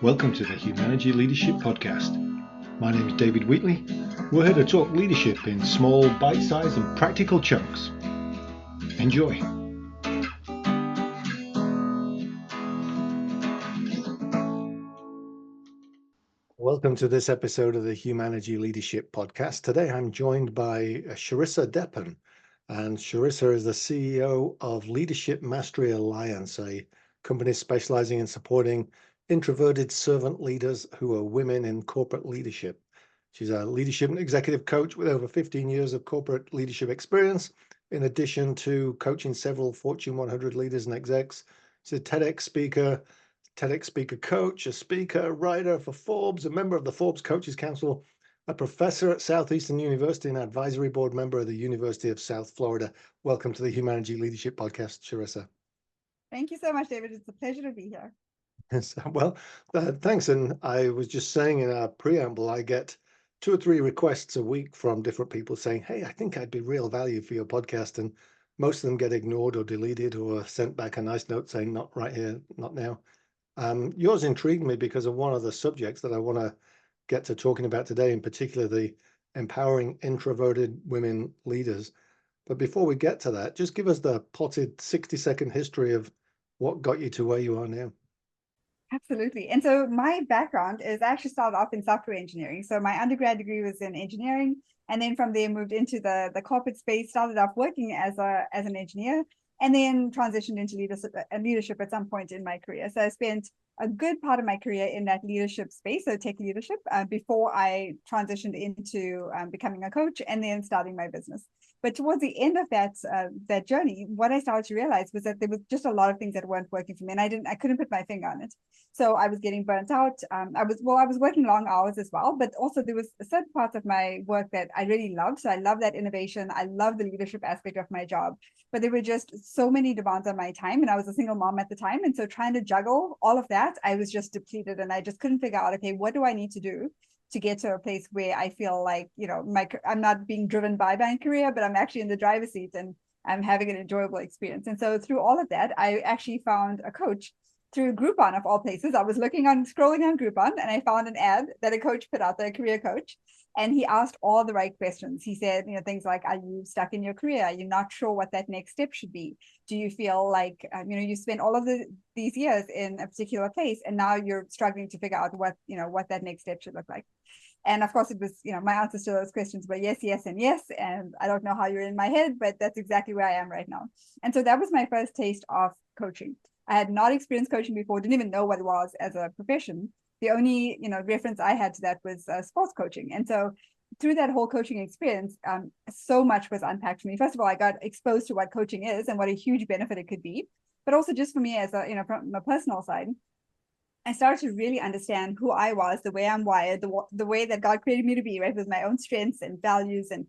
Welcome to the Humanity Leadership Podcast. My name is David Wheatley. We're here to talk leadership in small, bite-sized and practical chunks. Enjoy. Welcome to this episode of the Humanity Leadership Podcast. Today I'm joined by Sharissa Deppen, and Sharissa is the CEO of Leadership Mastery Alliance, a company specializing in supporting introverted servant leaders who are women in corporate leadership. She's a leadership and executive coach with over 15 years of corporate leadership experience, in addition to coaching several Fortune 100 leaders and execs. She's a TEDx speaker coach, a speaker, writer for Forbes, a member of the Forbes Coaches Council, a professor at Southeastern University, and advisory board member of the University of South Florida. Welcome to the Humanity Leadership Podcast, Sharissa. Thank you so much, David. It's a pleasure to be here. Well, thanks. And I was just saying in our preamble, I get 2 or 3 requests a week from different people saying, hey, I think I'd be real value for your podcast. And most of them get ignored or deleted or sent back a nice note saying, not right here, not now. Yours intrigued me because of one of the subjects that I want to get to talking about today, in particular, the empowering introverted women leaders. But before we get to that, just give us the potted 60-second history of what got you to where you are now. Absolutely. And so my background is I actually started off in software engineering. So my undergrad degree was in engineering. And then from there moved into the corporate space, started off working as an engineer, and then transitioned into leadership at some point in my career. So I spent a good part of my career in that leadership space, so tech leadership, before I transitioned into becoming a coach and then starting my business. But towards the end of that journey, what I started to realize was that there was just a lot of things that weren't working for me, and I couldn't put my finger on it. So I was getting burnt out. I was working long hours as well, but also there was certain parts of my work that I really loved. So I love that innovation. I love the leadership aspect of my job, but there were just so many demands on my time, and I was a single mom at the time. And so trying to juggle all of that, I was just depleted, and I just couldn't figure out, okay, what do I need to do to get to a place where I feel like, I'm not being driven by my career, but I'm actually in the driver's seat and I'm having an enjoyable experience. And so through all of that, I actually found a coach through Groupon, of all places. I was scrolling on Groupon, and I found an ad that a coach put out there, a career coach. And he asked all the right questions. He said, things like, are you stuck in your career? Are you not sure what that next step should be? Do you feel like, you spent all of these years in a particular place, and now you're struggling to figure out what that next step should look like? And of course, it was, my answers to those questions were yes, yes, and yes. And I don't know how you're in my head, but that's exactly where I am right now. And so that was my first taste of coaching. I had not experienced coaching before, didn't even know what it was as a profession. The only, reference I had to that was sports coaching. And so through that whole coaching experience, so much was unpacked for me. First of all, I got exposed to what coaching is and what a huge benefit it could be, but also just for me as from a personal side, I started to really understand who I was, the way I'm wired, the way that God created me to be, right, with my own strengths and values and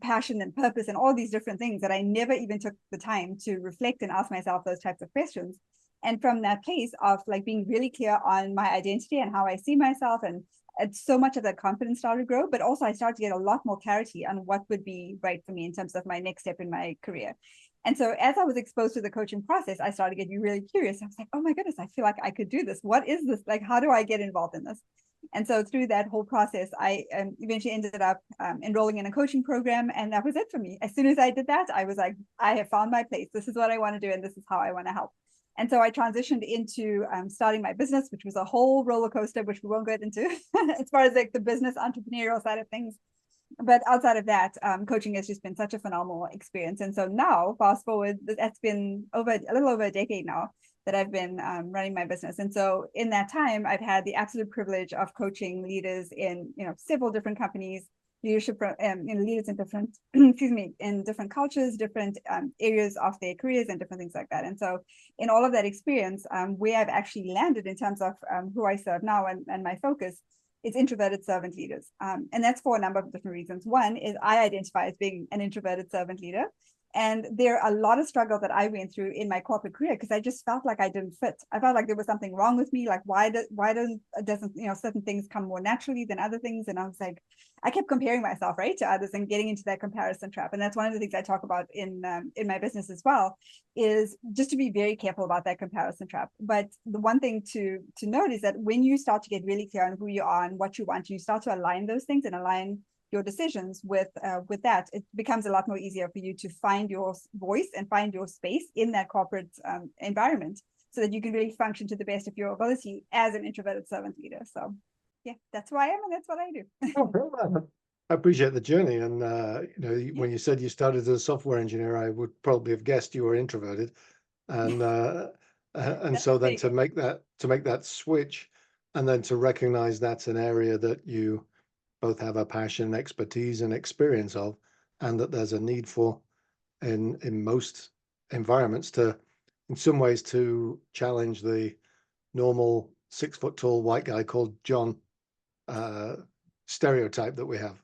passion and purpose and all these different things that I never even took the time to reflect and ask myself those types of questions. And from that place of like being really clear on my identity and how I see myself, and so much of that confidence started to grow, but also I started to get a lot more clarity on what would be right for me in terms of my next step in my career. And so as I was exposed to the coaching process, I started getting really curious. I was like, oh my goodness, I feel like I could do this. What is this? Like, how do I get involved in this? And so through that whole process, I eventually ended up enrolling in a coaching program. And that was it for me. As soon as I did that, I was like, I have found my place. This is what I want to do. And this is how I want to help. And so I transitioned into starting my business, which was a whole roller coaster, which we won't get into as far as like the business entrepreneurial side of things. But outside of that, coaching has just been such a phenomenal experience. And so now, fast forward, that's been a little over a decade now that I've been running my business. And so in that time, I've had the absolute privilege of coaching leaders in several different companies, leadership leaders in different in different cultures, different areas of their careers, and different things like that. And so in all of that experience, where I've actually landed in terms of who I serve now and my focus, it's introverted servant leaders. And that's for a number of different reasons. One is I identify as being an introverted servant leader. And there are a lot of struggle that I went through in my corporate career because I just felt like I didn't fit. I felt like there was something wrong with me. Like doesn't certain things come more naturally than other things? And I was like, I kept comparing myself right to others and getting into that comparison trap. And that's one of the things I talk about in my business as well, is just to be very careful about that comparison trap. But the one thing to note is that when you start to get really clear on who you are and what you want, you start to align those things and align your decisions with that, it becomes a lot more easier for you to find your voice and find your space in that corporate environment, so that you can really function to the best of your ability as an introverted servant leader. So yeah, that's who I am, and that's what I do. Oh, well, I appreciate the journey. And when you said you started as a software engineer, I would probably have guessed you were introverted. And so then to make that switch, and then to recognize that's an area that you both have a passion, expertise, and experience of, and that there's a need for in most environments to, in some ways, to challenge the normal 6 foot tall white guy called John stereotype that we have.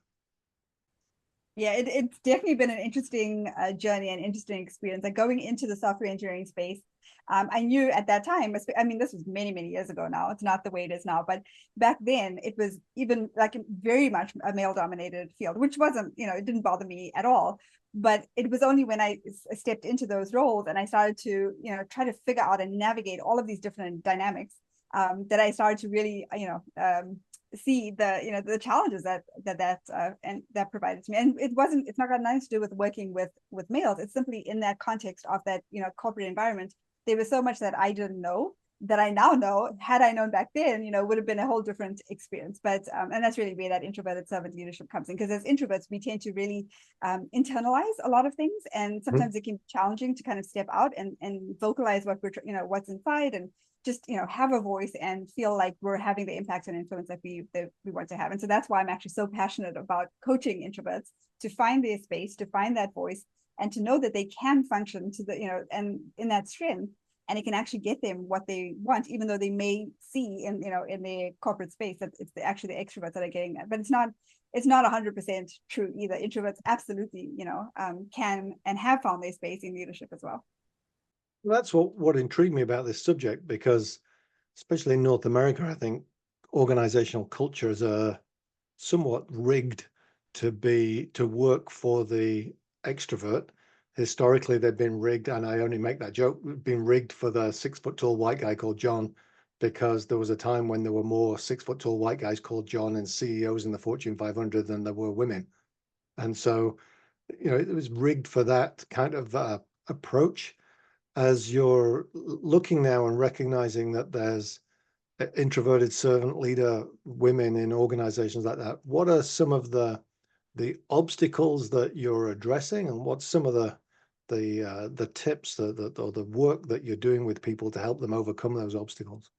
Yeah, it's definitely been an interesting journey and interesting experience. Like going into the software engineering space, I knew at that time, I mean, this was many, many years ago now. It's not the way it is now, but back then it was even like very much a male dominated field, which wasn't, it didn't bother me at all. But it was only when I stepped into those roles and I started to, try to figure out and navigate all of these different dynamics, that I started to really, see the challenges that and that provided to me. And it's not got nothing to do with working with males. It's simply in that context of that corporate environment, there was so much that I didn't know that I now know. Had I known back then, would have been a whole different experience. But and that's really where that introverted servant leadership comes in, because as introverts we tend to really internalize a lot of things, and sometimes it can be challenging to kind of step out and vocalize what we're what's inside, and just have a voice and feel like we're having the impact and influence that we want to have. And so that's why I'm actually so passionate about coaching introverts to find their space, to find that voice, and to know that they can function to the and in that strength, and it can actually get them what they want, even though they may see in in the corporate space that it's actually the extroverts that are getting that. But it's not 100% true either. Introverts absolutely can and have found their space in leadership as well. That's what intrigued me about this subject, because especially in North America, I think organizational cultures are somewhat rigged to work for the extrovert. Historically, they've been rigged, and I only make that joke, been rigged for the 6 foot tall white guy called John, because there was a time when there were more 6 foot tall white guys called John and CEOs in the Fortune 500 than there were women. And so, it was rigged for that kind of approach. As you're looking now and recognizing that there's introverted servant leader women in organizations like that, what are some of the obstacles that you're addressing, and what's some of the tips or the work that you're doing with people to help them overcome those obstacles?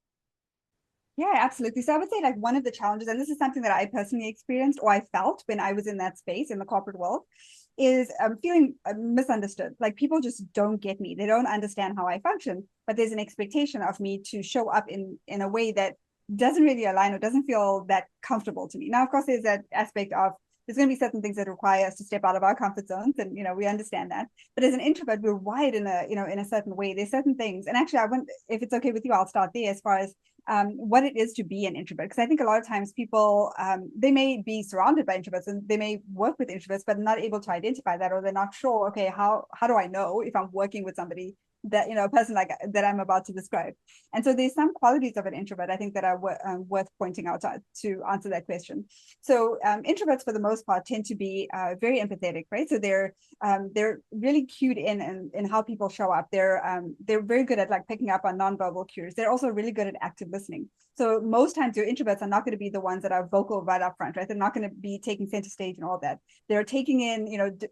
Yeah, absolutely. So I would say like one of the challenges, and this is something that I personally experienced or I felt when I was in that space in the corporate world, is feeling misunderstood. Like people just don't get me. They don't understand how I function, but there's an expectation of me to show up in a way that doesn't really align or doesn't feel that comfortable to me. Now, of course, there's that aspect of there's going to be certain things that require us to step out of our comfort zones, and we understand that. But as an introvert, we're wired in a in a certain way. There's certain things, and actually, I want, if it's okay with you, I'll start there as far as what it is to be an introvert, because I think a lot of times people they may be surrounded by introverts and they may work with introverts, but not able to identify that, or they're not sure, okay, how do I know if I'm working with somebody that a person like that I'm about to describe? And so there's some qualities of an introvert I think that are worth pointing out to answer that question. So introverts for the most part tend to be very empathetic, right? So they're really cued in how people show up. They're very good at like picking up on nonverbal cues. They're also really good at active listening. So most times your introverts are not going to be the ones that are vocal right up front, right? They're not going to be taking center stage and all that. They're taking in,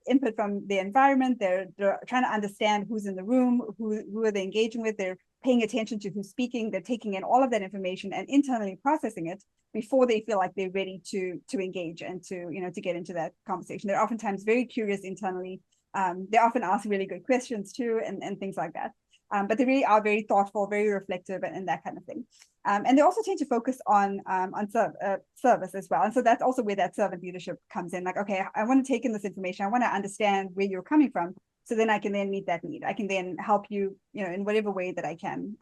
input from the environment. They're trying to understand who's in the room, who are they engaging with. They're paying attention to who's speaking. They're taking in all of that information and internally processing it before they feel like they're ready to engage and to get into that conversation. They're oftentimes very curious internally. They often ask really good questions too, and things like that. But they really are very thoughtful, very reflective, and that kind of thing. And they also tend to focus on service as well. And so that's also where that servant leadership comes in. Like, okay, I want to take in this information. I want to understand where you're coming from, So then I can then meet that need. I can then help you, in whatever way that I can,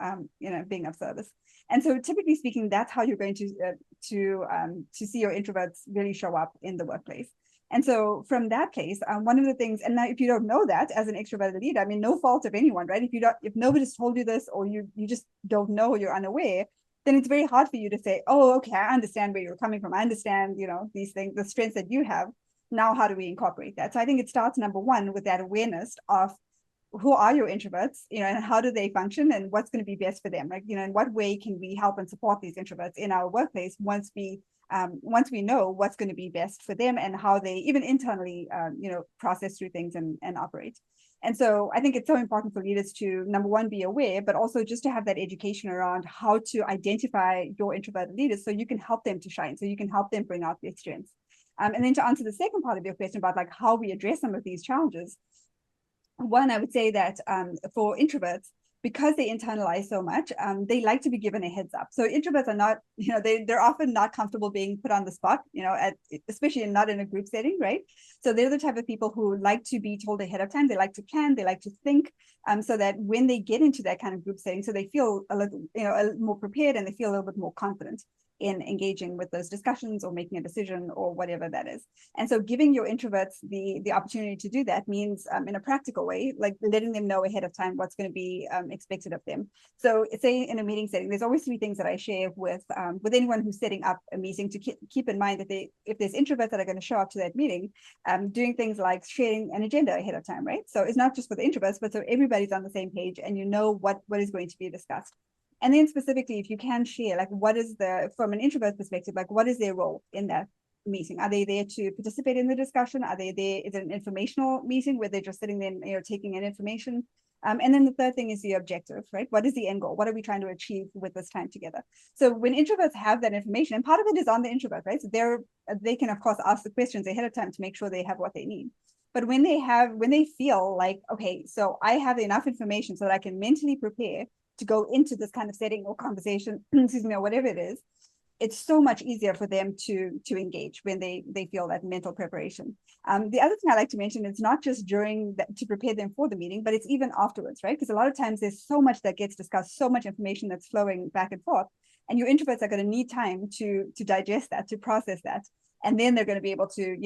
being of service. And so typically speaking, that's how you're going to see your introverts really show up in the workplace. And so from that place, one of the things, and now if you don't know that as an extroverted leader, I mean, no fault of anyone, right? If nobody's told you this, or you just don't know, you're unaware, then it's very hard for you to say, oh, okay, I understand where you're coming from. I understand, these things, the strengths that you have. Now, how do we incorporate that? So I think it starts, number one, with that awareness of who are your introverts, and how do they function, and what's going to be best for them, like, in what way can we help and support these introverts in our workplace once we know what's going to be best for them, and how they even internally process through things and operate. And so I think it's so important for leaders to, number one, be aware, but also just to have that education around how to identify your introverted leaders so you can help them to shine, so you can help them bring out their strengths. And then to answer the second part of your question about like how we address some of these challenges, one, I would say that for introverts, because they internalize so much, they like to be given a heads up. So introverts are not, they're often not comfortable being put on the spot, especially not in a group setting, right? So they're the type of people who like to be told ahead of time. They like to plan, they like to think, so that when they get into that kind of group setting, so they feel a little more prepared, and they feel a little bit more confident in engaging with those discussions or making a decision or whatever that is. And so giving your introverts the opportunity to do that means, in a practical way, like letting them know ahead of time what's going to be expected of them. So say in a meeting setting, there's always three things that I share with anyone who's setting up a meeting, to keep in mind that if there's introverts that are going to show up to that meeting, doing things like sharing an agenda ahead of time, right? So it's not just for the introverts, but so everybody's on the same page and you know what is going to be discussed. And then specifically, if you can share, like, what is from an introvert perspective, like, what is their role in that meeting? Are they there to participate in the discussion? Are they there? Is it an informational meeting where they're just sitting there, taking in information? And then the third thing is the objective, right? What is the end goal? What are we trying to achieve with this time together? So when introverts have that information, and part of it is on the introvert, right? So they can, of course, ask the questions ahead of time to make sure they have what they need. But when they feel like, okay, so I have enough information so that I can mentally prepare to go into this kind of setting or conversation, excuse me, or whatever it is, it's so much easier for them to engage when they feel that mental preparation. The other thing I like to mention is not just to prepare them for the meeting, but it's even afterwards, right? Because a lot of times there's so much that gets discussed, so much information that's flowing back and forth, and your introverts are going to need time to digest that, to process that. And then they're going to be able to,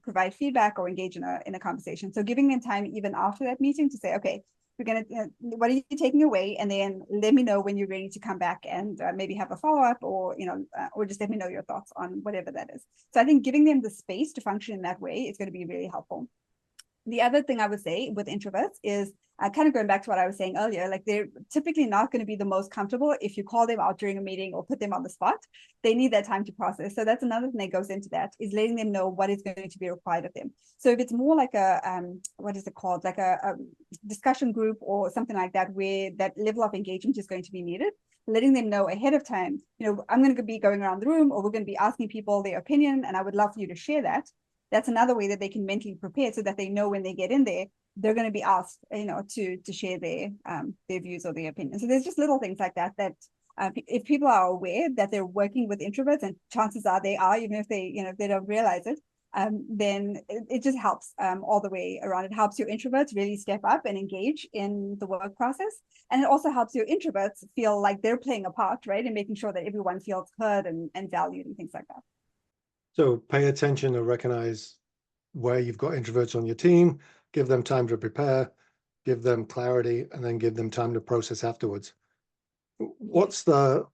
provide feedback or engage in a conversation. So giving them time even after that meeting to say, okay, we're going to, what are you taking away? And then let me know when you're ready to come back and maybe have a follow-up, or, or just let me know your thoughts on whatever that is. So I think giving them the space to function in that way is going to be really helpful. The other thing I would say with introverts is kind of going back to what I was saying earlier, like they're typically not going to be the most comfortable if you call them out during a meeting or put them on the spot. They need that time to process. So that's another thing that goes into that, is letting them know what is going to be required of them. So if it's more like what is it called? Like a discussion group or something like that, where that level of engagement is going to be needed, letting them know ahead of time, I'm going to be going around the room, or we're going to be asking people their opinion, and I would love for you to share that. That's another way that they can mentally prepare, so that they know when they get in there, they're going to be asked, to share their views or their opinions. So there's just little things like that if people are aware that they're working with introverts, and chances are they are, even if they don't realize it, then it just helps all the way around. It helps your introverts really step up and engage in the work process. And it also helps your introverts feel like they're playing a part, right? And making sure that everyone feels heard and valued and things like that. So pay attention and recognize where you've got introverts on your team, give them time to prepare, give them clarity, and then give them time to process afterwards. What's the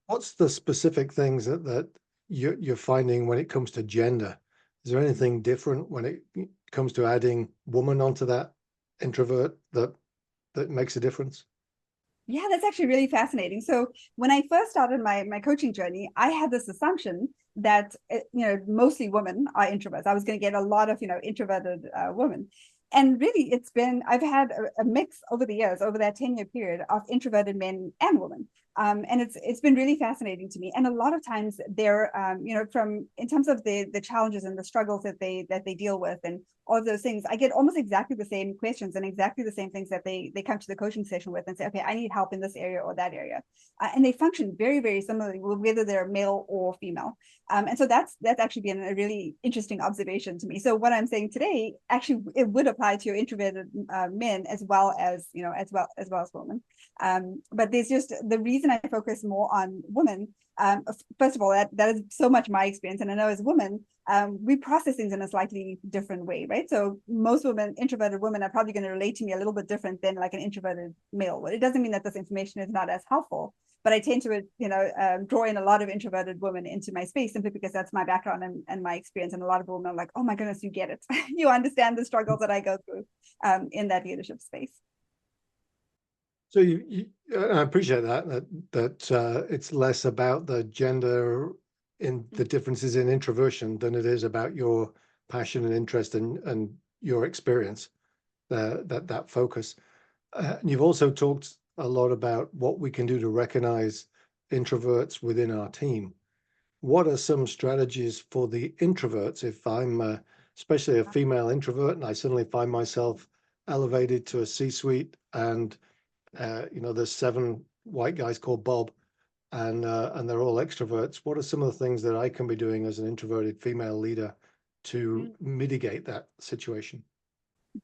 specific things that you're finding when it comes to gender? Is there anything different when it comes to adding woman onto that introvert that makes a difference? Yeah, that's actually really fascinating. So when I first started my coaching journey, I had this assumption that mostly women are introverts. I was going to get a lot of introverted women, and really I've had a mix over the years, over that 10-year period, of introverted men and women. And it's been really fascinating to me. And a lot of times they're, from in terms of the challenges and the struggles that they deal with and all of those things, I get almost exactly the same questions and exactly the same things that they come to the coaching session with and say, okay, I need help in this area or that area. And they function very, very similarly, whether they're male or female. And so that's actually been a really interesting observation to me. So what I'm saying today, actually, it would apply to your introverted men as well as women. But there's just the reason I focus more on women. First of all, that is so much my experience, and I know as women, we process things in a slightly different way, right? So most women, introverted women, are probably going to relate to me a little bit different than like an introverted male. Well, it doesn't mean that this information is not as helpful, but I tend to, draw in a lot of introverted women into my space simply because that's my background and my experience. And a lot of women are like, oh my goodness, you get it. You understand the struggles that I go through in that leadership space. So I appreciate that it's less about the gender in the differences in introversion than it is about your passion and interest and your experience, that focus. You've also talked a lot about what we can do to recognize introverts within our team. What are some strategies for the introverts if I'm especially a female introvert and I suddenly find myself elevated to a C-suite and there's 7 white guys called Bob, and they're all extroverts. What are some of the things that I can be doing as an introverted female leader to mitigate that situation?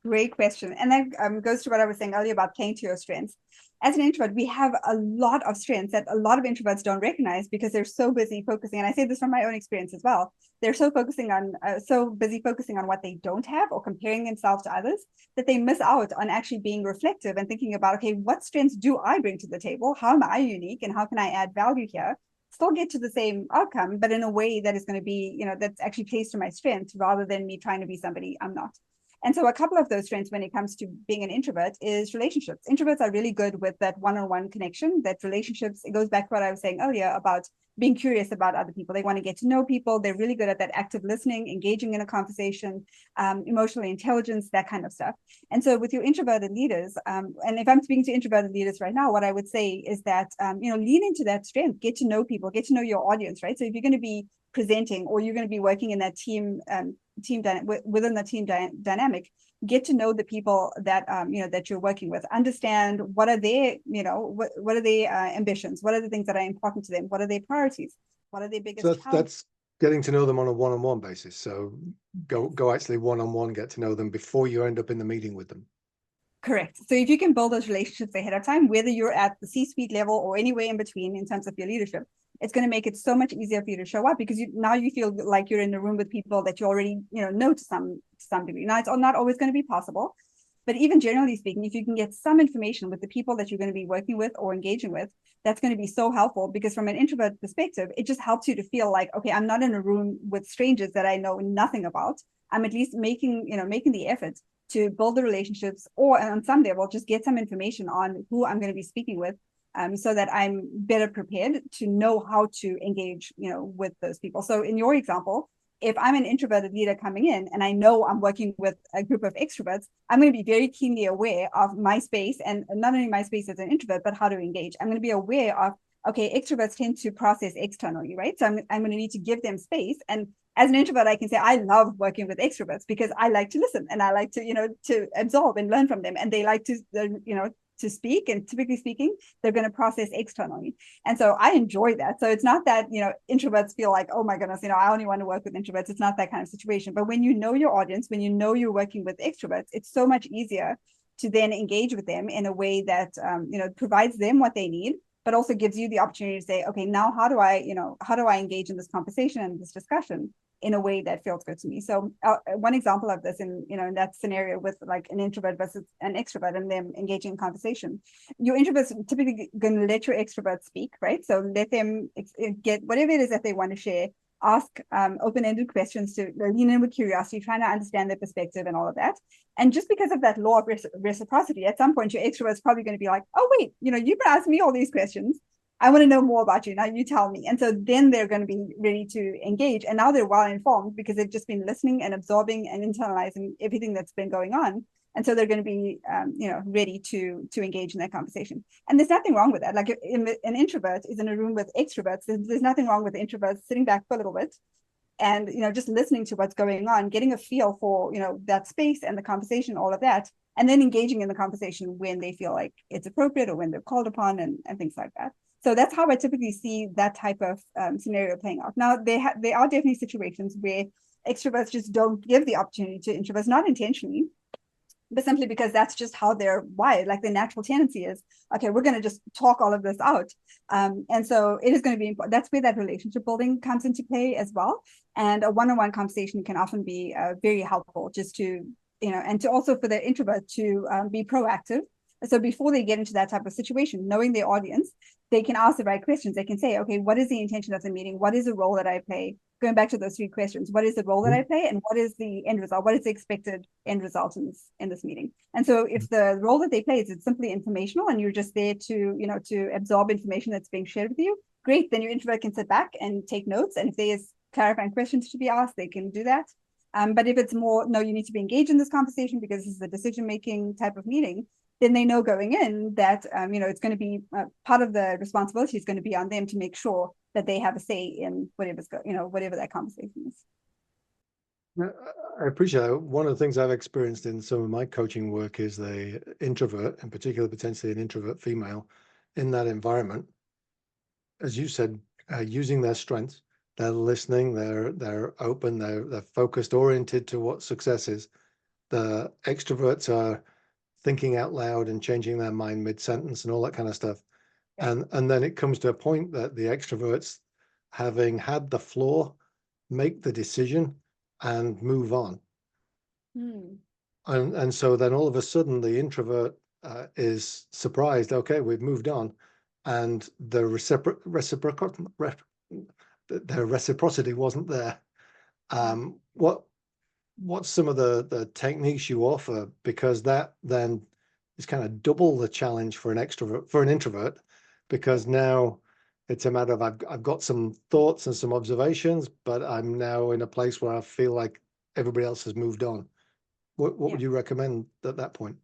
Great question. And that goes to what I was saying earlier about playing to your strengths. As an introvert, we have a lot of strengths that a lot of introverts don't recognize because they're so busy focusing. And I say this from my own experience as well. They're so busy focusing on what they don't have or comparing themselves to others that they miss out on actually being reflective and thinking about, okay, what strengths do I bring to the table? How am I unique? And how can I add value here? Still get to the same outcome, but in a way that is going to be, that's actually plays to my strength rather than me trying to be somebody I'm not. And so a couple of those strengths when it comes to being an introvert is relationships. Introverts are really good with that one-on-one connection, that relationships. It goes back to what I was saying earlier about being curious about other people. They want to get to know people. They're really good at that active listening, engaging in a conversation, emotional intelligence, that kind of stuff. And so with your introverted leaders, and if I'm speaking to introverted leaders right now, what I would say is that, lean into that strength, get to know people, get to know your audience, right? So if you're going to be presenting or you're going to be working in that within the team dynamic, get to know the people that that you're working with, understand what are their what are their ambitions, what are the things that are important to them, what are their priorities, what are their biggest So challenges. that's getting to know them on a one-on-one basis. So go actually one-on-one, get to know them before you end up in the meeting with them. Correct. So if you can build those relationships ahead of time, whether you're at the C-suite level or anywhere in between in terms of your leadership, it's going to make it so much easier for you to show up because now you feel like you're in the room with people that you already know to some degree. Now it's not always going to be possible, but even generally speaking, if you can get some information with the people that you're going to be working with or engaging with, that's going to be so helpful because from an introvert perspective, it just helps you to feel like, okay, I'm not in a room with strangers that I know nothing about. I'm at least making the effort to build the relationships or on some level just get some information on who I'm going to be speaking with, so that I'm better prepared to know how to engage with those people. So in your example, if I'm an introverted leader coming in and I know I'm working with a group of extroverts, I'm going to be very keenly aware of my space, and not only my space as an introvert, but how to engage. I'm going to be aware of, okay, extroverts tend to process externally, right? So I'm going to need to give them space. And as an introvert, I can say I love working with extroverts because I like to listen and I like to absorb and learn from them, and they like to speak, and typically speaking, they're going to process externally. And so I enjoy that. So it's not that, introverts feel like, oh my goodness, I only want to work with introverts. It's not that kind of situation. But when you know your audience, when you know you're working with extroverts, it's so much easier to then engage with them in a way that, provides them what they need, but also gives you the opportunity to say, okay, now how do I engage in this conversation and this discussion in a way that feels good to me. So one example of this in that scenario with like an introvert versus an extrovert and them engaging in conversation, your introverts typically going to let your extroverts speak, right? So let them get whatever it is that they want to share, ask open-ended questions, to lean in with curiosity, trying to understand their perspective and all of that. And just because of that law of reciprocity, at some point your extrovert's probably going to be like, oh wait, you've been asking me all these questions, I want to know more about you. Now you tell me. And so then they're going to be ready to engage. And now they're well informed because they've just been listening and absorbing and internalizing everything that's been going on. And so they're going to be, ready to engage in that conversation. And there's nothing wrong with that. Like an introvert is in a room with extroverts. There's nothing wrong with introverts sitting back for a little bit and, just listening to what's going on, getting a feel for, that space and the conversation, all of that, and then engaging in the conversation when they feel like it's appropriate or when they're called upon and things like that. So that's how I typically see that type of scenario playing out. Now, there are definitely situations where extroverts just don't give the opportunity to introverts, not intentionally, but simply because that's just how they're wired. Like the natural tendency is, okay, we're going to just talk all of this out. And so it is going to be important. That's where that relationship building comes into play as well. And a one-on-one conversation can often be very helpful just to, and to also for the introvert to be proactive. So before they get into that type of situation, knowing their audience, they can ask the right questions. They can say, okay, what is the intention of the meeting? What is the role that I play? Going back to those three questions, what is the role that I play, and what is the end result? What is the expected end result in this meeting? And so if the role that they play is it's simply informational and you're just there to absorb information that's being shared with you, great, then your introvert can sit back and take notes. And if there's clarifying questions to be asked, they can do that. But if it's more, no, you need to be engaged in this conversation because this is a decision-making type of meeting, then they know going in that, it's going to be part of the responsibility is going to be on them to make sure that they have a say in whatever that conversation is. I appreciate that. One of the things I've experienced in some of my coaching work is the introvert, in particular, potentially an introvert female in that environment, as you said, using their strengths. They're listening, they're open, they're focused, oriented to what success is. The extroverts are thinking out loud and changing their mind mid-sentence and all that kind of stuff. Yeah. And then it comes to a point that the extroverts, having had the floor, make the decision and move on. And so then all of a sudden the introvert is surprised, okay, we've moved on, and the reciprocity wasn't there. What's some of the techniques you offer? Because that then is kind of double the challenge for an introvert, because now it's a matter of I've got some thoughts and some observations, but I'm now in a place where I feel like everybody else has moved on. What would you recommend at that point?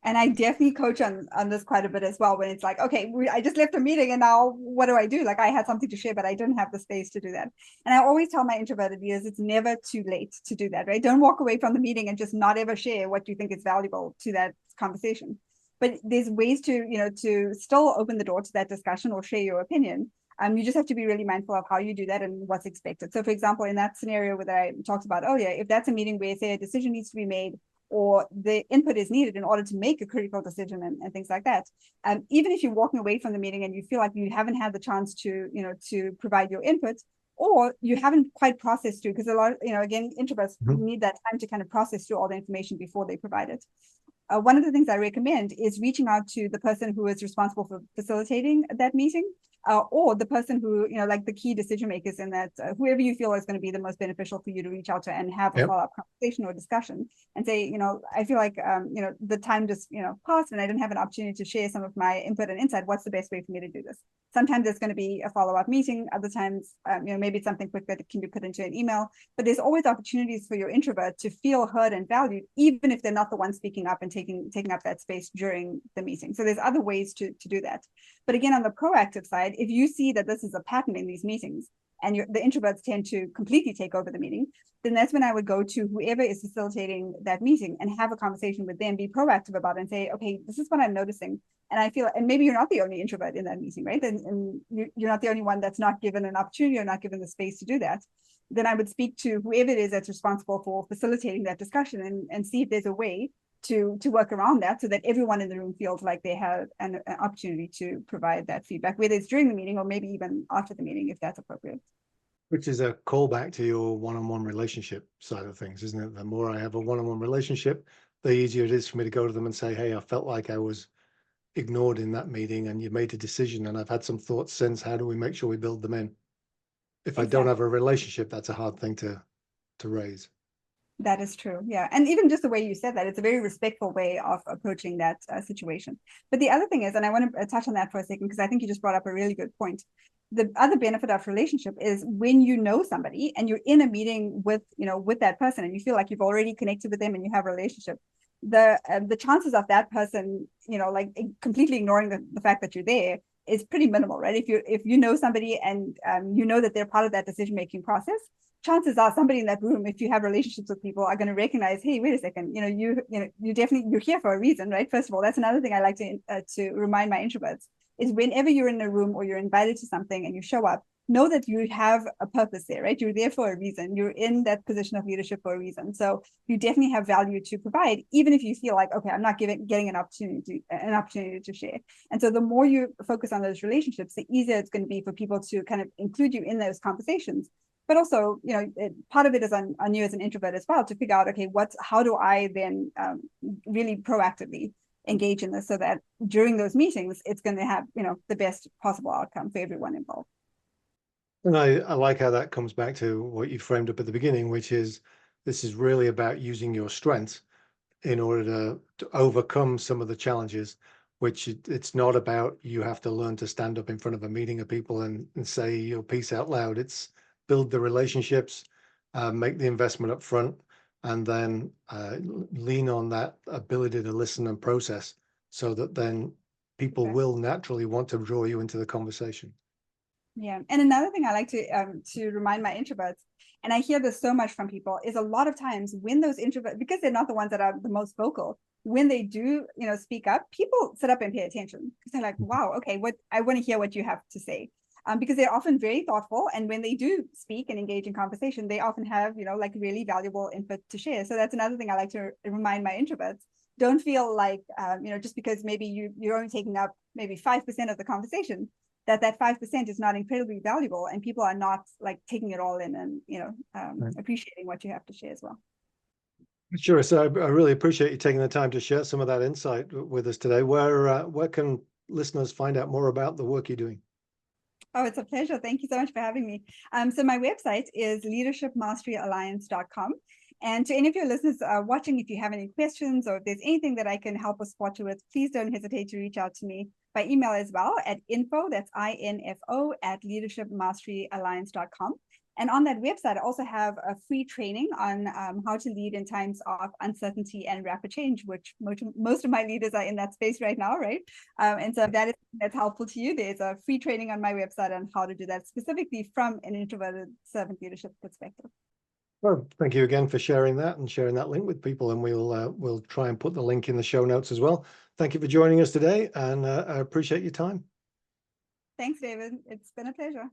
And I definitely coach on this quite a bit as well, when it's like, okay, I just left a meeting and now what do I do? Like I had something to share, but I didn't have the space to do that. And I always tell my introverted leaders, it's never too late to do that, right? Don't walk away from the meeting and just not ever share what you think is valuable to that conversation. But there's ways to still open the door to that discussion or share your opinion. You just have to be really mindful of how you do that and what's expected. So for example, in that scenario that I talked about earlier, if that's a meeting where say a decision needs to be made, or the input is needed in order to make a critical decision and things like that. Even if you're walking away from the meeting and you feel like you haven't had the chance to provide your input, or you haven't quite processed through, because a lot, again, introverts need that time to kind of process through all the information before they provide it. One of the things I recommend is reaching out to the person who is responsible for facilitating that meeting, or the person who, like the key decision makers in that, whoever you feel is going to be the most beneficial for you to reach out to and have a follow-up conversation or discussion and say, I feel like, the time just, passed and I didn't have an opportunity to share some of my input and insight. What's the best way for me to do this? Sometimes it's going to be a follow-up meeting. Other times, maybe it's something quick that can be put into an email, but there's always opportunities for your introvert to feel heard and valued, even if they're not the one speaking up and taking up that space during the meeting. So there's other ways to do that. But again, on the proactive side, if you see that this is a pattern in these meetings and the introverts tend to completely take over the meeting, then that's when I would go to whoever is facilitating that meeting and have a conversation with them, be proactive about it and say, okay, this is what I'm noticing. And I feel, and maybe you're not the only introvert in that meeting, right? And you're not the only one that's not given an opportunity or not given the space to do that. Then I would speak to whoever it is that's responsible for facilitating that discussion and see if there's a way to work around that so that everyone in the room feels like they have an opportunity to provide that feedback, whether it's during the meeting or maybe even after the meeting, if that's appropriate. Which is a callback to your one-on-one relationship side of things, isn't it? The more I have a one-on-one relationship, the easier it is for me to go to them and say, hey, I felt like I was ignored in that meeting and you made a decision and I've had some thoughts since. How do we make sure we build them in? If I don't have a relationship, that's a hard thing to raise. That is true. Yeah. And even just the way you said that, it's a very respectful way of approaching that situation. But the other thing is, and I want to touch on that for a second, because I think you just brought up a really good point. The other benefit of relationship is when you know somebody and you're in a meeting with that person and you feel like you've already connected with them and you have a relationship, the chances of that person, like completely ignoring the fact that you're there is pretty minimal, right? If you know somebody and you know that they're part of that decision making process, chances are somebody in that room, if you have relationships with people, are going to recognize, hey, wait a second, you definitely, you're here for a reason, right? First of all, that's another thing I like to remind my introverts is whenever you're in a room or you're invited to something and you show up, know that you have a purpose there, right? You're there for a reason. You're in that position of leadership for a reason. So you definitely have value to provide, even if you feel like, okay, I'm not getting an opportunity to share. And so the more you focus on those relationships, the easier it's going to be for people to kind of include you in those conversations. But also, part of it is on you as an introvert as well to figure out, okay, how do I then really proactively engage in this so that during those meetings, it's going to have, the best possible outcome for everyone involved. And I like how that comes back to what you framed up at the beginning, which is this is really about using your strengths in order to overcome some of the challenges, which it's not about you have to learn to stand up in front of a meeting of people and say your piece out loud. It's build the relationships, make the investment up front, and then lean on that ability to listen and process so that then people will naturally want to draw you into the conversation. Yeah. And another thing I like to remind my introverts, and I hear this so much from people, is a lot of times when those introverts, because they're not the ones that are the most vocal, when they do, speak up, people sit up and pay attention because they're like, wow, okay, I want to hear what you have to say. Because they're often very thoughtful. And when they do speak and engage in conversation, they often have, like really valuable input to share. So that's another thing I like to remind my introverts. Don't feel like, just because maybe you're only taking up maybe 5% of the conversation, that 5% is not incredibly valuable and people are not like taking it all in and appreciating what you have to share as well. Sure. So I really appreciate you taking the time to share some of that insight with us today. Where can listeners find out more about the work you're doing? Oh, it's a pleasure. Thank you so much for having me. So my website is leadershipmasteryalliance.com. And to any of your listeners watching, if you have any questions or if there's anything that I can help or support you with, please don't hesitate to reach out to me by email as well at info, that's INFO, at leadershipmasteryalliance.com. And on that website, I also have a free training on how to lead in times of uncertainty and rapid change, which most of my leaders are in that space right now, right? And so if that's helpful to you, there's a free training on my website on how to do that specifically from an introverted servant leadership perspective. Well, thank you again for sharing that and sharing that link with people, and we'll try and put the link in the show notes as well. Thank you for joining us today, and I appreciate your time. Thanks, David. It's been a pleasure.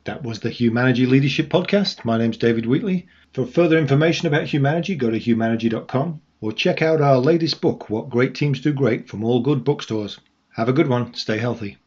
That was the Humanity Leadership Podcast. My name's David Wheatley. For further information about Humanity, go to humanity.com or check out our latest book, What Great Teams Do Great, from all good bookstores. Have a good one. Stay healthy.